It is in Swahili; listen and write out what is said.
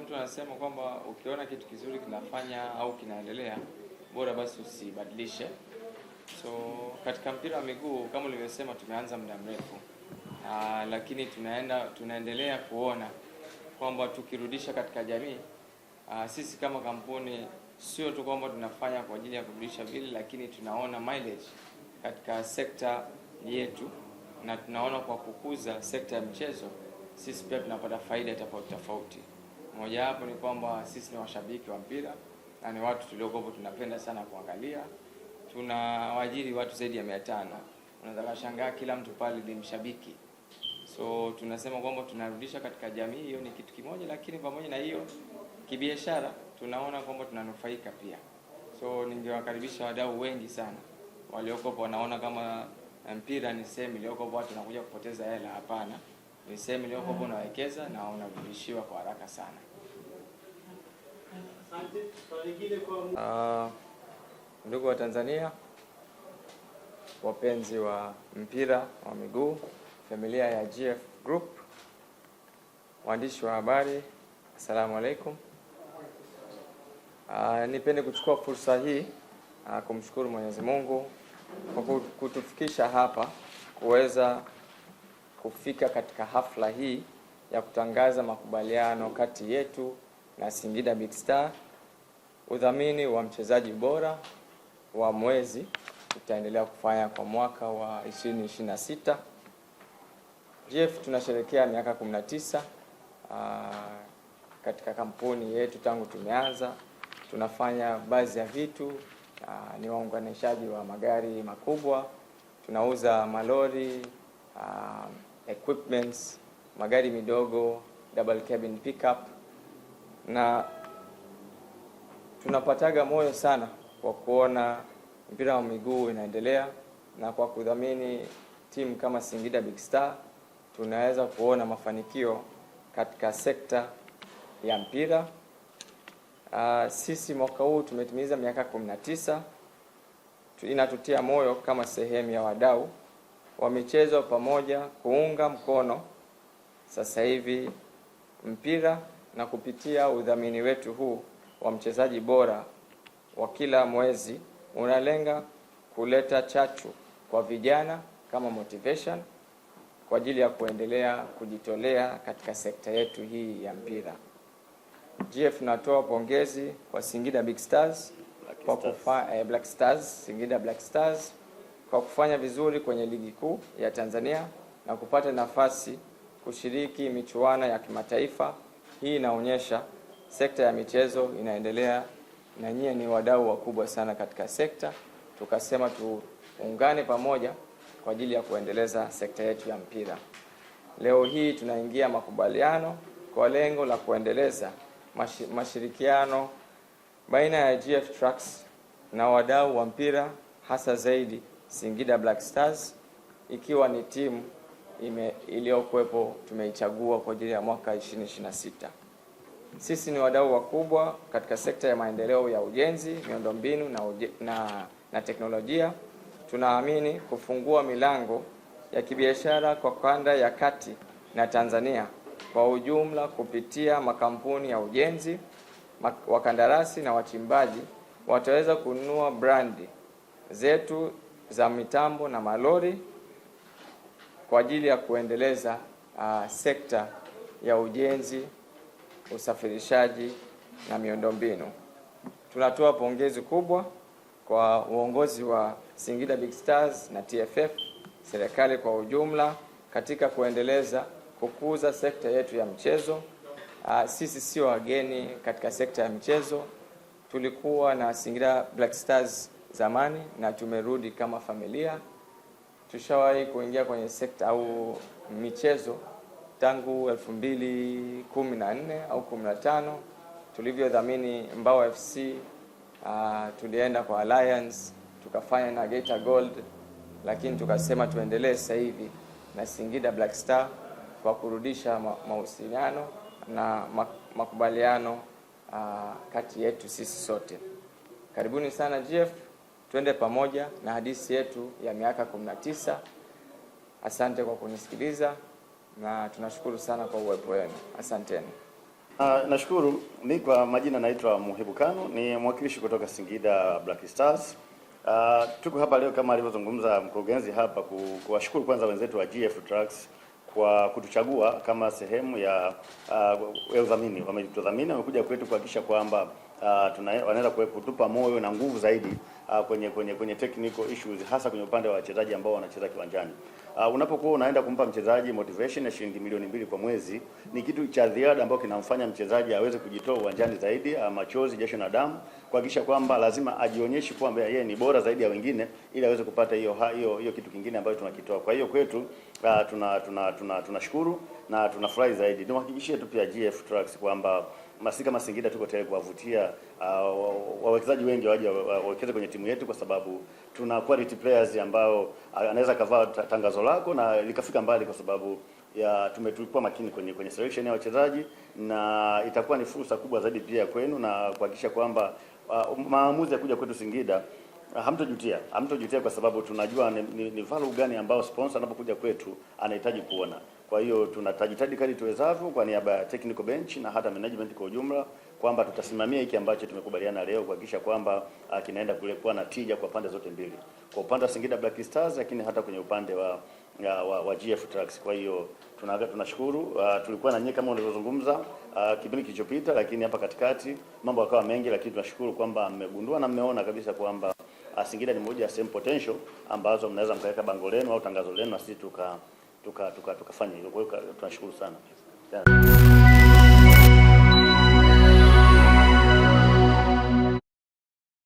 mtu anasema kwamba ukiona kitu kizuri kinafanya au kinaendelea, bora basi usibadilishe. So katika mpira wa miguu kama ulivyosema, tumeanza muda mrefu, lakini tunaendelea kuona kwamba tukirudisha katika jamii, sisi kama kampuni sio tu kwamba tunafanya kwa ajili ya kurudisha vile, lakini tunaona mileage katika sekta yetu, na tunaona kwa kukuza sekta ya michezo sisi pia tunapata faida tofauti. Moja hapo ni kwamba sisi ni washabiki wa mpira na ni watu tuliokopo tunapenda sana kuangalia. Tunawaajiri watu zaidi ya 500. Unaweza kushangaa kila mtu pale ni mshabiki. So tunasema kwamba tunarudisha katika jamii, hiyo ni kitu kimoja, lakini pamoja na hiyo kibiashara tunaona kwamba tunanufaika pia. So ningewakaribisha wadau wengi sana waliokopo wanaona kama mpira ni sehemu iliyokopo watu wanakuja kupoteza hela. Hapana, ni sehemu iliyokopo unawekeza na unarudishiwa kwa haraka sana. Ndugu wa Tanzania, wapenzi wa mpira wa miguu, familia ya GF Group, waandishi wa habari, asalamu alaikum. Nipende kuchukua fursa hii kumshukuru Mwenyezi Mungu kwa kutufikisha hapa kuweza kufika katika hafla hii ya kutangaza makubaliano kati yetu na Singida Big Star, udhamini wa mchezaji bora wa mwezi tutaendelea kufanya kwa mwaka wa 2026. GF tunasherehekea miaka 19 katika kampuni yetu. Tangu tumeanza tunafanya baadhi ya vitu, ni waunganishaji wa magari makubwa, tunauza malori, equipments, magari midogo, double cabin pickup, na tunapataga moyo sana kwa kuona mpira wa miguu inaendelea, na kwa kudhamini timu kama Singida Big Star tunaweza kuona mafanikio katika sekta ya mpira. Sisi mwaka huu tumetimiza miaka 19. Inatutia moyo kama sehemu ya wadau wa michezo pamoja kuunga mkono sasa hivi mpira, na kupitia udhamini wetu huu wa mchezaji bora wa kila mwezi unalenga kuleta chachu kwa vijana kama motivation kwa ajili ya kuendelea kujitolea katika sekta yetu hii ya mpira. GF natoa pongezi kwa Singida Big Stars Singida Black Stars kwa kufanya vizuri kwenye ligi kuu ya Tanzania na kupata nafasi kushiriki michuano ya kimataifa. Hii inaonyesha sekta ya michezo inaendelea na nyie ni wadau wakubwa sana katika sekta. Tukasema tuungane pamoja kwa ajili ya kuendeleza sekta yetu ya mpira. Leo hii tunaingia makubaliano kwa lengo la kuendeleza mashirikiano baina ya GF Trucks na wadau wa mpira, hasa zaidi Singida Black Stars, ikiwa ni timu iliyokuwepo tumeichagua kwa ajili ya mwaka 2026. Sisi ni wadau wakubwa katika sekta ya maendeleo ya ujenzi, miundombinu na teknolojia. Tunaamini kufungua milango ya kibiashara kwa kanda ya kati na Tanzania kwa ujumla kupitia makampuni ya ujenzi, wakandarasi na wachimbaji wataweza kununua brandi zetu za mitambo na malori kwa ajili ya kuendeleza sekta ya ujenzi, usafirishaji na miundombinu. Tunatoa pongezi kubwa kwa uongozi wa Singida Big Stars na TFF, serikali kwa ujumla katika kuendeleza kukuza sekta yetu ya mchezo. Sisi sio wageni katika sekta ya mchezo. Tulikuwa na Singida Black Stars zamani na tumerudi kama familia. Tushawahi kuingia kwenye sekta au michezo tangu 2014 au 15 tulivyodhamini Mbao FC. Tulienda kwa Alliance tukafanya na Geita Gold, lakini tukasema tuendelee sasa hivi na Singida Black Star kwa kurudisha mahusiano na makubaliano kati yetu sisi sote. Karibuni sana GF, twende pamoja na hadithi yetu ya miaka 19. Asante kwa kunisikiliza na tunashukuru sana kwa uwepo wenu. Asanteni. Nashukuru. Mimi kwa majina naitwa Muhibu Kanu, ni mwakilishi kutoka Singida Black Stars. Tuko hapa leo kama alivyozungumza mkurugenzi hapa kuwashukuru kwanza wenzetu wa GF Trucks kwa kutuchagua kama sehemu ya udhamini. Wametudhamini, wamekuja kwetu kuhakikisha kwamba wanaweza kutupa moyo na nguvu zaidi kwenye technical issues, hasa kwenye upande wa wachezaji ambao wanacheza kiwanjani. Unapokuwa unaenda kumpa mchezaji motivation ya shilingi milioni 2 kwa mwezi, ni kitu cha ziada ambacho kinamfanya mchezaji aweze kujitoa uwanjani zaidi, machozi, jasho na damu, kuhakikisha kwamba lazima ajionyeshe kwamba yeye ni bora zaidi ya wengine, ili aweze kupata hiyo kitu kingine ambacho tunakitoa. Kwa hiyo kwetu tunashukuru na tunafurahi zaidi. Niwahakikishie tu pia GF Trucks kwamba kama Singida tuko tayari kuwavutia wawekezaji wengi waje wawekeze kwenye timu yetu, kwa sababu tuna quality players ambao anaweza kavaa tangazo lako na likafika mbali, kwa sababu tulikuwa makini kwenye selection ya wachezaji, na itakuwa ni fursa kubwa zaidi pia kwenu na kuhakikisha kwamba maamuzi ya kuja kwetu Singida hamtojutia kwa sababu tunajua ni value gani ambao sponsor anapokuja kwetu anahitaji kuona. Kwa hiyo tunatajitahidi kadri tuwezavyo kwa niaba ya technical bench na hata management kwa ujumla, kwamba tutasimamia hiki ambacho tumekubaliana leo, kuhakikisha kwamba kinaenda kuwa na tija kwa pande zote mbili, kwa upande wa Singida Black Stars, lakini hata kwenye upande wa GF Trucks. Kwa hiyo tunashukuru. Tulikuwa na nyinyi kama ulivyozungumza kipindi kilichopita, lakini hapa katikati mambo yakawa mengi, lakini tunashukuru kwamba mmegundua na mmeona kabisa kwamba Singida ni moja ya same potential ambazo mnaweza mkaweka bango lenu au tangazo lenu na sisi tukafanya hilo. Kwa hiyo tunashukuru sana.